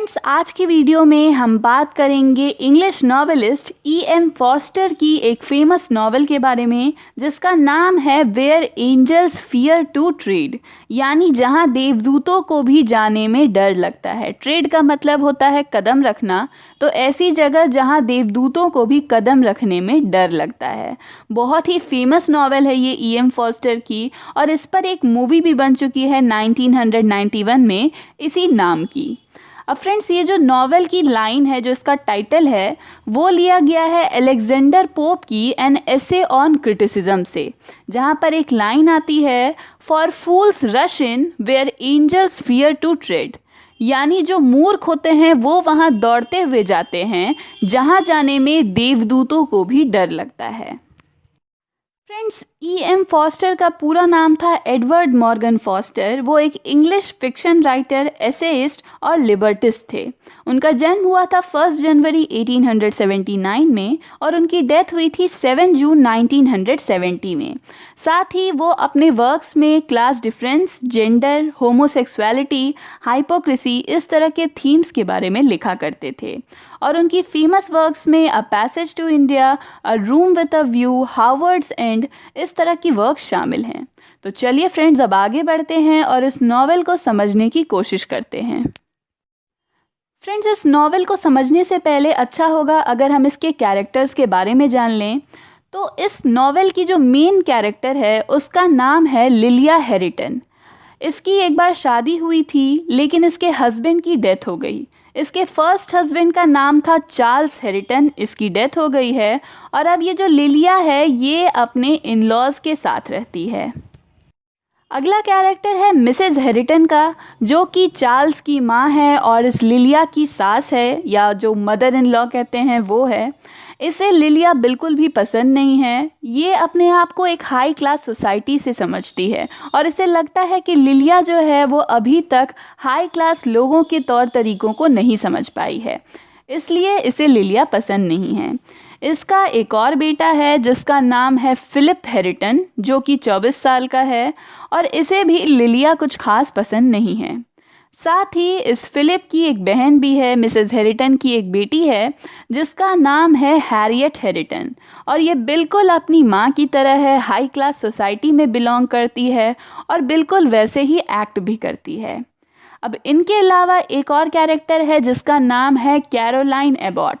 Friends, आज की video में हम बात करेंगे इंग्लिश नॉवेलिस्ट E.M. फॉस्टर की एक फेमस नॉवेल के बारे में जिसका नाम है where angels fear to tread, यानी जहां देवदूतों को भी जाने में डर लगता है। ट्रेड का मतलब होता है कदम रखना, तो ऐसी जगह जहां देवदूतों को भी कदम रखने में डर लगता है। बहुत ही फेमस नॉवेल है ये E.M. फॉस्टर की, और इस पर एक मूवी भी बन चुकी है 1991 में इसी नाम की। अब फ्रेंड्स, ये जो नॉवेल की लाइन है, जो इसका टाइटल है, वो लिया गया है अलेक्जेंडर पोप की एन एसे ऑन क्रिटिसिज्म से, जहाँ पर एक लाइन आती है for fools rush in where angels fear to tread, यानी जो मूर्ख होते हैं वो वहाँ दौड़ते हुए जाते हैं जहाँ जाने में देवदूतों को भी डर लगता है। Friends, E.M. फॉस्टर का पूरा नाम था एडवर्ड मॉर्गन फॉस्टर। वो एक इंग्लिश फिक्शन राइटर, एसेइस्ट और लिबर्टिस्ट थे। उनका जन्म हुआ था 1 जनवरी 1879 में और उनकी डेथ हुई थी 7 जून 1970 में। साथ ही वो अपने वर्क्स में class difference, gender, homosexuality, hypocrisy, इस तरह के थीम्स के बारे में लिखा करते थे। और उनकी फेमस वर्क्स में a passage to India, a room with a view, Howards End, इस तरह की वर्क्स शामिल हैं। तो चलिए फ्रेंड्स, अब आगे बढ़ते हैं और इस नॉवेल को समझने की कोशिश करते हैं। फ्रेंड्स, इस नॉवेल को समझने से पहले अच्छा होगा अगर हम इसके कैरेक्टर्स के बारे में जान लें। तो इस नॉवेल की जो मेन कैरेक्टर है उसका नाम है लिलिया हैरिटन। इसकी एक बार शादी हुई थी, लेकिन इसके हस्बैंड की डेथ हो गई। इसके फर्स्ट हस्बैंड का नाम था चार्ल्स हैरिटन, इसकी डेथ हो गई है। और अब ये जो लिलिया है ये अपने इन लॉज के साथ रहती है। अगला कैरेक्टर है मिसेज हैरिटन का, जो कि चार्ल्स की माँ है और इस लिलिया की सास है, या जो मदर इन लॉ कहते हैं वो है। इसे लिलिया बिल्कुल भी पसंद नहीं है। ये अपने आप को एक हाई क्लास सोसाइटी से समझती है और इसे लगता है कि लिलिया जो है वो अभी तक हाई क्लास लोगों के तौर तरीकों को नहीं समझ पाई है, इसलिए इसे लिलिया पसंद नहीं है। इसका एक और बेटा है जिसका नाम है फिलिप हैरिटन, जो कि 24 साल का है, और इसे भी लिलिया कुछ खास पसंद नहीं है। साथ ही इस फिलिप की एक बहन भी है, मिसेस हैरिटन की एक बेटी है जिसका नाम है हैरियट हैरिटन, और ये बिल्कुल अपनी माँ की तरह है, हाई क्लास सोसाइटी में बिलोंग करती है और बिल्कुल वैसे ही एक्ट भी करती है। अब इनके अलावा एक और कैरेक्टर है जिसका नाम है कैरोलाइन एबॉट।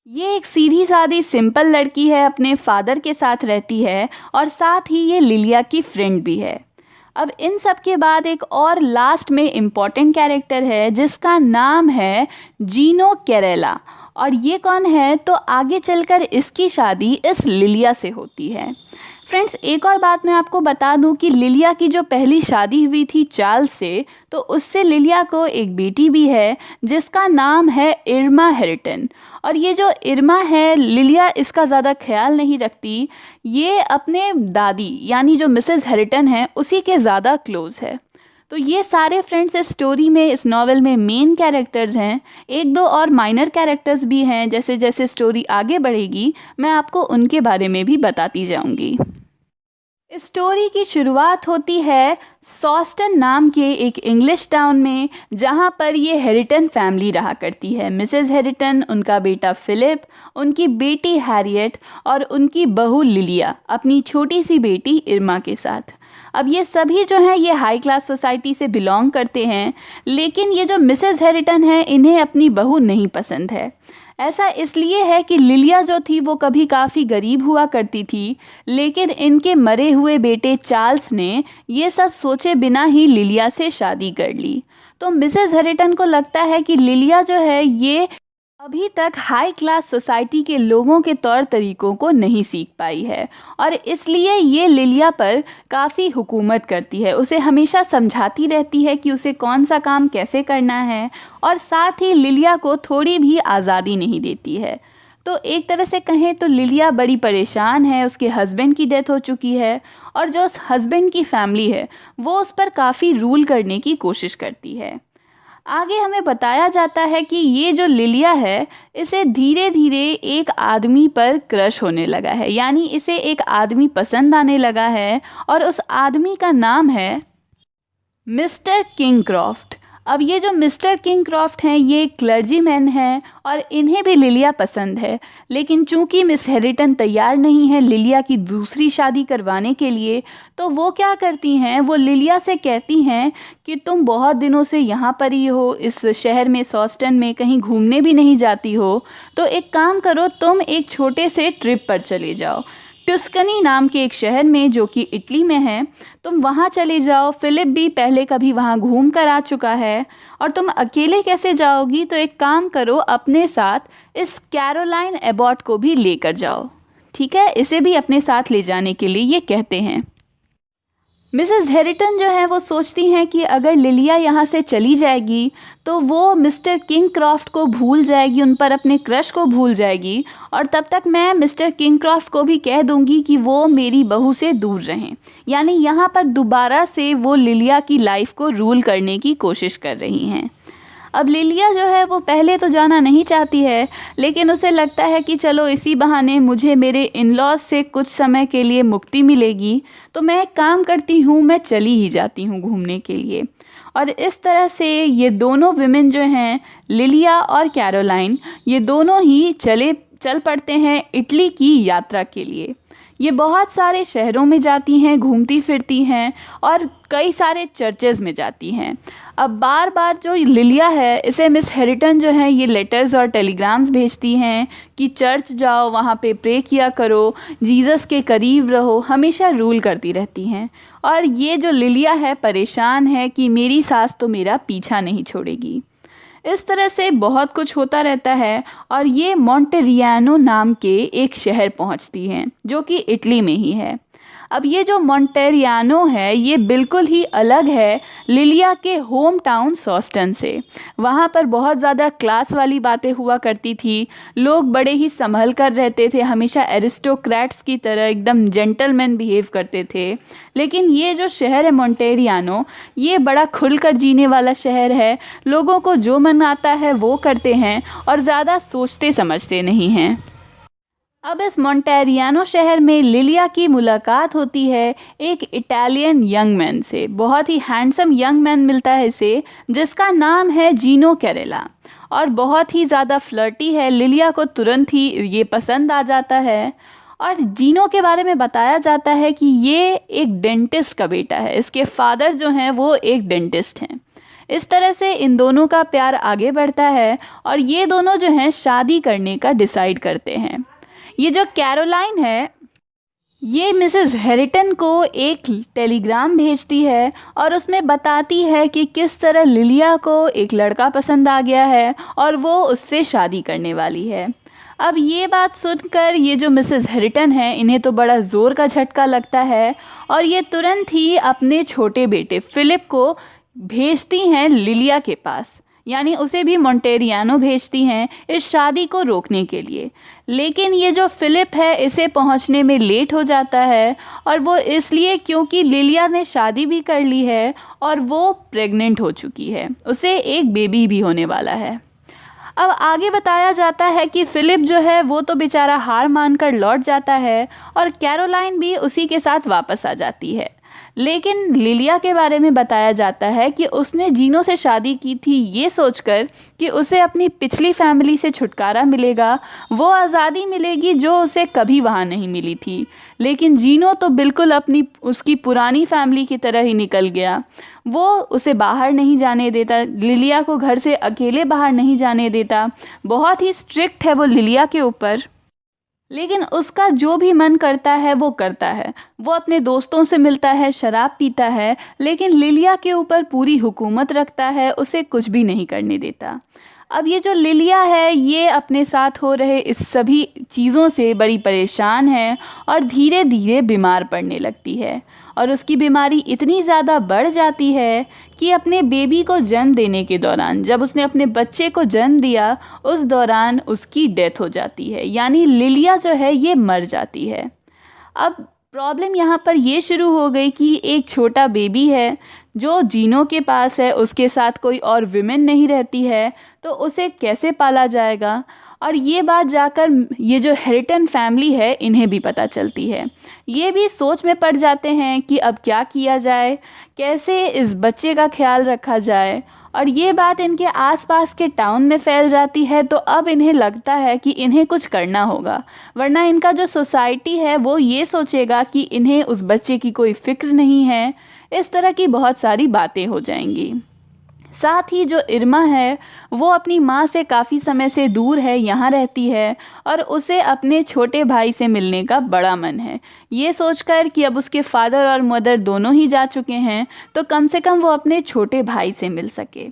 ये एक सीधी सादी सिंपल लड़की है, अपने फादर के साथ रहती है और साथ ही ये लिलिया की फ्रेंड भी है। अब इन सब के बाद एक और लास्ट में इम्पॉर्टेंट कैरेक्टर है जिसका नाम है जीनो कैरेला, और ये कौन है तो आगे चलकर इसकी शादी इस लिलिया से होती है। फ्रेंड्स, एक और बात मैं आपको बता दूं कि लिलिया की जो पहली शादी हुई थी चार्ल्स से, तो उससे लिलिया को एक बेटी भी है जिसका नाम है इर्मा हैरिटन। और ये जो इर्मा है, लिलिया इसका ज़्यादा ख्याल नहीं रखती, ये अपने दादी यानी जो मिसेस हैरिटन है उसी के ज़्यादा क्लोज है। तो ये सारे फ्रेंड्स इस स्टोरी में, इस नॉवेल में मेन कैरेक्टर्स हैं। एक दो और माइनर कैरेक्टर्स भी हैं, जैसे जैसे स्टोरी आगे बढ़ेगी मैं आपको उनके बारे में भी बताती जाऊंगी। इस स्टोरी की शुरुआत होती है सॉस्टन नाम के एक इंग्लिश टाउन में, जहां पर ये हैरिटन फैमिली रहा करती है। मिसेस हैरिटन, उनका बेटा फिलिप, उनकी बेटी हैरियट और उनकी बहू लिलिया अपनी छोटी सी बेटी इर्मा के साथ। अब ये सभी जो हैं ये हाई क्लास सोसाइटी से बिलोंग करते हैं, लेकिन ये जो मिसेस हैरिटन है इन्हें अपनी बहू नहीं पसंद है। ऐसा इसलिए है कि लिलिया जो थी वो कभी काफ़ी गरीब हुआ करती थी, लेकिन इनके मरे हुए बेटे चार्ल्स ने ये सब सोचे बिना ही लिलिया से शादी कर ली। तो मिसेस हैरिटन को लगता है कि लिलिया जो है ये अभी तक हाई क्लास सोसाइटी के लोगों के तौर तरीकों को नहीं सीख पाई है, और इसलिए ये लिलिया पर काफ़ी हुकूमत करती है, उसे हमेशा समझाती रहती है कि उसे कौन सा काम कैसे करना है, और साथ ही लिलिया को थोड़ी भी आज़ादी नहीं देती है। तो एक तरह से कहें तो लिलिया बड़ी परेशान है, उसके हस्बैंड की डेथ हो चुकी है, और जो उस हस्बैंड की फैमिली है वो उस पर काफ़ी रूल करने की कोशिश करती है। आगे हमें बताया जाता है कि ये जो लिलिया है इसे धीरे धीरे एक आदमी पर क्रश होने लगा है, यानी इसे एक आदमी पसंद आने लगा है, और उस आदमी का नाम है मिस्टर किंगक्रॉफ्ट। अब ये जो मिस्टर किंगक्रॉफ्ट हैं ये क्लर्जीमैन हैं और इन्हें भी लिलिया पसंद है, लेकिन चूंकि मिस हेरिटन तैयार नहीं है लिलिया की दूसरी शादी करवाने के लिए, तो वो क्या करती हैं, वो लिलिया से कहती हैं कि तुम बहुत दिनों से यहाँ पर ही हो, इस शहर में सॉस्टन में कहीं घूमने भी नहीं जाती हो, तो एक काम करो, तुम एक छोटे से ट्रिप पर चले जाओ टस्कनी नाम के एक शहर में जो कि इटली में है। तुम वहाँ चले जाओ, फिलिप भी पहले कभी वहाँ घूम कर आ चुका है और तुम अकेले कैसे जाओगी, तो एक काम करो, अपने साथ इस कैरोलाइन एबॉट को भी लेकर जाओ। ठीक है, इसे भी अपने साथ ले जाने के लिए ये कहते हैं। मिसेस हेरिटन जो है वो सोचती हैं कि अगर लिलिया यहाँ से चली जाएगी तो वो मिस्टर किंगक्रॉफ्ट को भूल जाएगी, उन पर अपने क्रश को भूल जाएगी, और तब तक मैं मिस्टर किंगक्रॉफ्ट को भी कह दूंगी कि वो मेरी बहू से दूर रहें। यानी यहाँ पर दोबारा से वो लिलिया की लाइफ को रूल करने की कोशिश कर रही हैं। अब लिलिया जो है वो पहले तो जाना नहीं चाहती है, लेकिन उसे लगता है कि चलो इसी बहाने मुझे मेरे इन-लॉज से कुछ समय के लिए मुक्ति मिलेगी, तो मैं एक काम करती हूँ, मैं चली ही जाती हूँ घूमने के लिए। और इस तरह से ये दोनों विमेन जो हैं, लिलिया और कैरोलाइन, ये दोनों ही चल पड़ते हैं इटली की यात्रा के लिए। ये बहुत सारे शहरों में जाती हैं, घूमती फिरती हैं और कई सारे चर्चेज़ में जाती हैं। अब बार बार जो लिलिया है, इसे मिस हेरिटन जो है ये लेटर्स और टेलीग्राम्स भेजती हैं कि चर्च जाओ, वहाँ पे प्रे किया करो, जीसस के करीब रहो, हमेशा रूल करती रहती हैं। और ये जो लिलिया है परेशान है कि मेरी सास तो मेरा पीछा नहीं छोड़ेगी। इस तरह से बहुत कुछ होता रहता है और ये मॉन्टेरियानो नाम के एक शहर पहुंचती हैं जो कि इटली में ही है। अब ये जो मॉन्टेरियानो है ये बिल्कुल ही अलग है लिलिया के होम टाउन सॉस्टन से। वहाँ पर बहुत ज़्यादा क्लास वाली बातें हुआ करती थी, लोग बड़े ही संभल कर रहते थे, हमेशा एरिस्टोक्रेट्स की तरह एकदम जेंटलमैन बिहेव करते थे। लेकिन ये जो शहर है मॉन्टेरियानो, ये बड़ा खुलकर जीने वाला शहर है, लोगों को जो मन आता है वो करते हैं और ज़्यादा सोचते समझते नहीं हैं। अब इस मॉन्टेरियानो शहर में लिलिया की मुलाकात होती है एक इटालियन यंग मैन से। बहुत ही हैंडसम यंग मैन मिलता है इसे, जिसका नाम है जीनो कैरेला, और बहुत ही ज़्यादा फ्लर्टी है। लिलिया को तुरंत ही ये पसंद आ जाता है और जीनो के बारे में बताया जाता है कि ये एक डेंटिस्ट का बेटा है, इसके फादर जो हैं वो एक डेंटिस्ट हैं। इस तरह से इन दोनों का प्यार आगे बढ़ता है और ये दोनों जो हैं शादी करने का डिसाइड करते हैं। ये जो कैरोलाइन है ये मिसेस हेरिटन को एक टेलीग्राम भेजती है और उसमें बताती है कि किस तरह लिलिया को एक लड़का पसंद आ गया है और वो उससे शादी करने वाली है। अब ये बात सुनकर ये जो मिसेस हेरिटन है इन्हें तो बड़ा ज़ोर का झटका लगता है और ये तुरंत ही अपने छोटे बेटे फिलिप को भेजती हैं लिलिया के पास, यानी उसे भी मॉन्टेरियानो भेजती हैं इस शादी को रोकने के लिए। लेकिन ये जो फिलिप है इसे पहुंचने में लेट हो जाता है और वो इसलिए क्योंकि लिलिया ने शादी भी कर ली है और वो प्रेग्नेंट हो चुकी है, उसे एक बेबी भी होने वाला है। अब आगे बताया जाता है कि फिलिप जो है वो तो बेचारा हार मानकर लौट जाता है और कैरोलाइन भी उसी के साथ वापस आ जाती है। लेकिन लिलिया के बारे में बताया जाता है कि उसने जीनो से शादी की थी ये सोचकर कि उसे अपनी पिछली फैमिली से छुटकारा मिलेगा, वो आज़ादी मिलेगी जो उसे कभी वहाँ नहीं मिली थी। लेकिन जीनो तो बिल्कुल उसकी पुरानी फैमिली की तरह ही निकल गया। वो उसे बाहर नहीं जाने देता, लिलिया को घर से अकेले बाहर नहीं जाने देता, बहुत ही स्ट्रिक्ट है वो लिलिया के ऊपर। लेकिन उसका जो भी मन करता है वो करता है, वो अपने दोस्तों से मिलता है, शराब पीता है, लेकिन लिलिया के ऊपर पूरी हुकूमत रखता है, उसे कुछ भी नहीं करने देता। अब ये जो लिलिया है ये अपने साथ हो रहे इस सभी चीज़ों से बड़ी परेशान है और धीरे धीरे बीमार पड़ने लगती है और उसकी बीमारी इतनी ज़्यादा बढ़ जाती है कि अपने बेबी को जन्म देने के दौरान, जब उसने अपने बच्चे को जन्म दिया उस दौरान उसकी डेथ हो जाती है, यानी लिलिया जो है ये मर जाती है। अब प्रॉब्लम यहाँ पर ये शुरू हो गई कि एक छोटा बेबी है जो जीनो के पास है, उसके साथ कोई और विमेन नहीं रहती है, तो उसे कैसे पाला जाएगा। और ये बात जाकर ये जो हेरिटन फैमिली है इन्हें भी पता चलती है। ये भी सोच में पड़ जाते हैं कि अब क्या किया जाए, कैसे इस बच्चे का ख्याल रखा जाए। और ये बात इनके आसपास के टाउन में फैल जाती है। तो अब इन्हें लगता है कि इन्हें कुछ करना होगा, वरना इनका जो सोसाइटी है वो ये सोचेगा कि इन्हें उस बच्चे की कोई फ़िक्र नहीं है। इस तरह की बहुत सारी बातें हो जाएंगी। साथ ही जो इरमा है वो अपनी माँ से काफ़ी समय से दूर है, यहाँ रहती है और उसे अपने छोटे भाई से मिलने का बड़ा मन है। ये सोचकर कि अब उसके फादर और मदर दोनों ही जा चुके हैं तो कम से कम वो अपने छोटे भाई से मिल सके।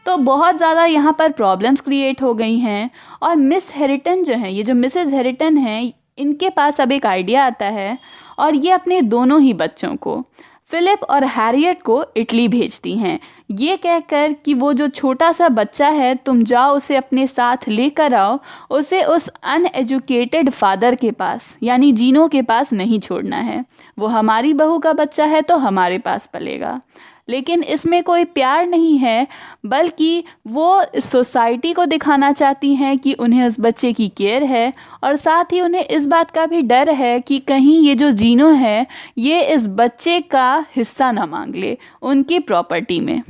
तो बहुत ज़्यादा यहाँ पर प्रॉब्लम्स क्रिएट हो गई हैं। और मिस हेरिटन जो है, ये जो मिसेस हेरिटन है, इनके पास अब एक आइडिया आता है और ये अपने दोनों ही बच्चों को, फिलिप और हैरियट को, इटली भेजती हैं, ये कहकर कि वो जो छोटा सा बच्चा है तुम जाओ उसे अपने साथ लेकर आओ, उसे उस अनएजुकेटेड फादर के पास यानी जीनो के पास नहीं छोड़ना है। वो हमारी बहू का बच्चा है तो हमारे पास पलेगा। लेकिन इसमें कोई प्यार नहीं है, बल्कि वो सोसाइटी को दिखाना चाहती हैं कि उन्हें उस बच्चे की केयर है और साथ ही उन्हें इस बात का भी डर है कि कहीं ये जो जीनो है ये इस बच्चे का हिस्सा ना मांग ले उनकी प्रॉपर्टी में।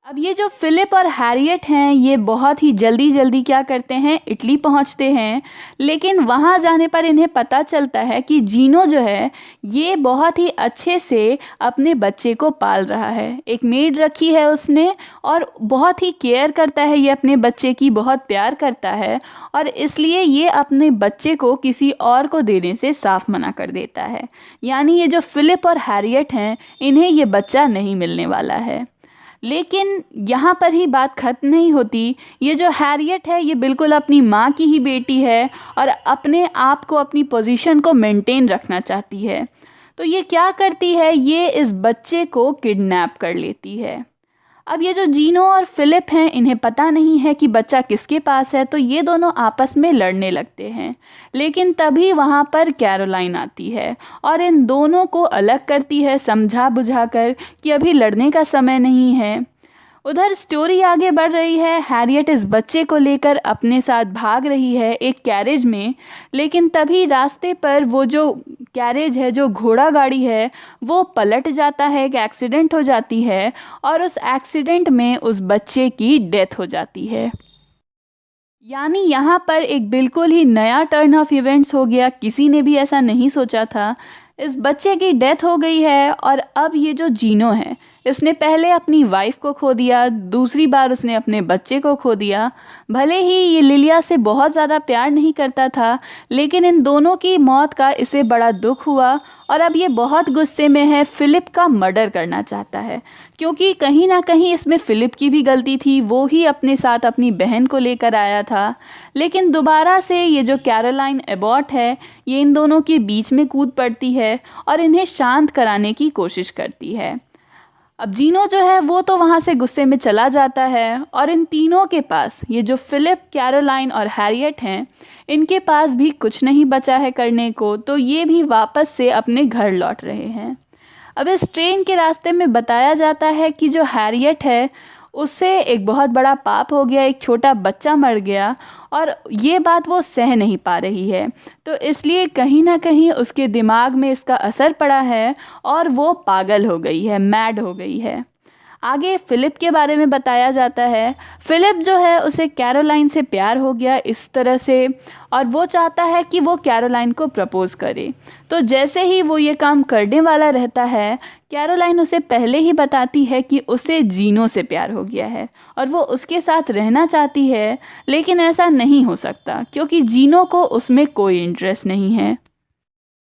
अब ये जो फिलिप और हैरियट हैं ये बहुत ही जल्दी क्या करते हैं, इटली पहुंचते हैं। लेकिन वहां जाने पर इन्हें पता चलता है कि जीनो जो है ये बहुत ही अच्छे से अपने बच्चे को पाल रहा है। एक मेड रखी है उसने और बहुत ही केयर करता है, ये अपने बच्चे की बहुत प्यार करता है और इसलिए ये अपने बच्चे को किसी और को देने से साफ मना कर देता है। यानी ये जो फिलिप और हैरियट हैं इन्हें ये बच्चा नहीं मिलने वाला है। लेकिन यहाँ पर ही बात ख़त्म नहीं होती। ये जो हैरियट है ये बिल्कुल अपनी माँ की ही बेटी है और अपने आप को, अपनी पोजीशन को मेंटेन रखना चाहती है। तो ये क्या करती है, ये इस बच्चे को किडनैप कर लेती है। अब ये जो जीनो और फिलिप हैं इन्हें पता नहीं है कि बच्चा किसके पास है, तो ये दोनों आपस में लड़ने लगते हैं। लेकिन तभी वहाँ पर कैरोलाइन आती है और इन दोनों को अलग करती है, समझा बुझाकर कि अभी लड़ने का समय नहीं है। उधर स्टोरी आगे बढ़ रही है। हैरियट इस बच्चे को लेकर अपने साथ भाग रही है एक कैरेज में, लेकिन तभी रास्ते पर वो जो कैरेज है, जो घोड़ा गाड़ी है, वो पलट जाता है, एक एक्सीडेंट हो जाती है और उस एक्सीडेंट में उस बच्चे की डेथ हो जाती है। यानी यहाँ पर एक बिल्कुल ही नया टर्न ऑफ इवेंट्स हो गया, किसी ने भी ऐसा नहीं सोचा था। इस बच्चे की डेथ हो गई है और अब ये जो जीनो है इसने पहले अपनी वाइफ को खो दिया, दूसरी बार उसने अपने बच्चे को खो दिया। भले ही ये लिलिया से बहुत ज़्यादा प्यार नहीं करता था, लेकिन इन दोनों की मौत का इसे बड़ा दुख हुआ और अब ये बहुत गुस्से में है, फिलिप का मर्डर करना चाहता है। क्योंकि कहीं ना कहीं इसमें फिलिप की भी गलती थी, वो ही अपने साथ अपनी बहन को लेकर आया था। लेकिन दोबारा से ये जो कैरोलाइन एबॉट है ये इन दोनों के बीच में कूद पड़ती है और इन्हें शांत कराने की कोशिश करती है। अब जीनो जो है वो तो वहाँ से गुस्से में चला जाता है और इन तीनों के पास, ये जो फिलिप, कैरोलाइन और हैरियट हैं, इनके पास भी कुछ नहीं बचा है करने को, तो ये भी वापस से अपने घर लौट रहे हैं। अब इस ट्रेन के रास्ते में बताया जाता है कि जो हैरियट है उससे एक बहुत बड़ा पाप हो गया, एक छोटा बच्चा मर गया और ये बात वो सह नहीं पा रही है। तो इसलिए कहीं ना कहीं उसके दिमाग में इसका असर पड़ा है और वो पागल हो गई है, मैड हो गई है। आगे फिलिप के बारे में बताया जाता है। फिलिप जो है उसे कैरोलाइन से प्यार हो गया इस तरह से और वो चाहता है कि वो कैरोलाइन को प्रपोज़ करे। तो जैसे ही वो ये काम करने वाला रहता है, कैरोलाइन उसे पहले ही बताती है कि उसे जीनो से प्यार हो गया है और वो उसके साथ रहना चाहती है, लेकिन ऐसा नहीं हो सकता क्योंकि जीनो को उसमें कोई इंटरेस्ट नहीं है।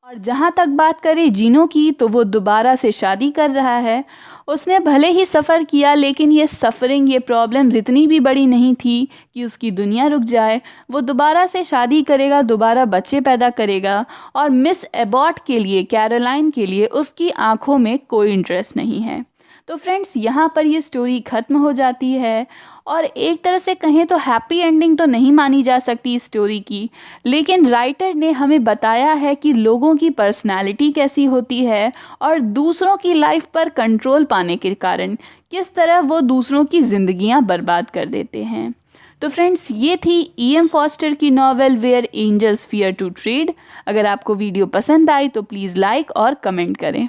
और जहाँ तक बात करें जीनो की, तो वो दोबारा से शादी कर रहा है। उसने भले ही सफ़र किया, लेकिन ये सफ़रिंग, ये प्रॉब्लम्स इतनी भी बड़ी नहीं थी कि उसकी दुनिया रुक जाए। वो दोबारा से शादी करेगा, दोबारा बच्चे पैदा करेगा और मिस एबॉट के लिए, कैरोलाइन के लिए उसकी आंखों में कोई इंटरेस्ट नहीं है। तो फ्रेंड्स, यहाँ पर ये स्टोरी ख़त्म हो जाती है और एक तरह से कहें तो हैप्पी एंडिंग तो नहीं मानी जा सकती इस स्टोरी की, लेकिन राइटर ने हमें बताया है कि लोगों की पर्सनालिटी कैसी होती है और दूसरों की लाइफ पर कंट्रोल पाने के कारण किस तरह वो दूसरों की ज़िंदगियां बर्बाद कर देते हैं। तो फ्रेंड्स, ये थी E.M. फॉस्टर की novel where angels fear to tread. अगर आपको वीडियो पसंद आई तो प्लीज़ लाइक और कमेंट करें।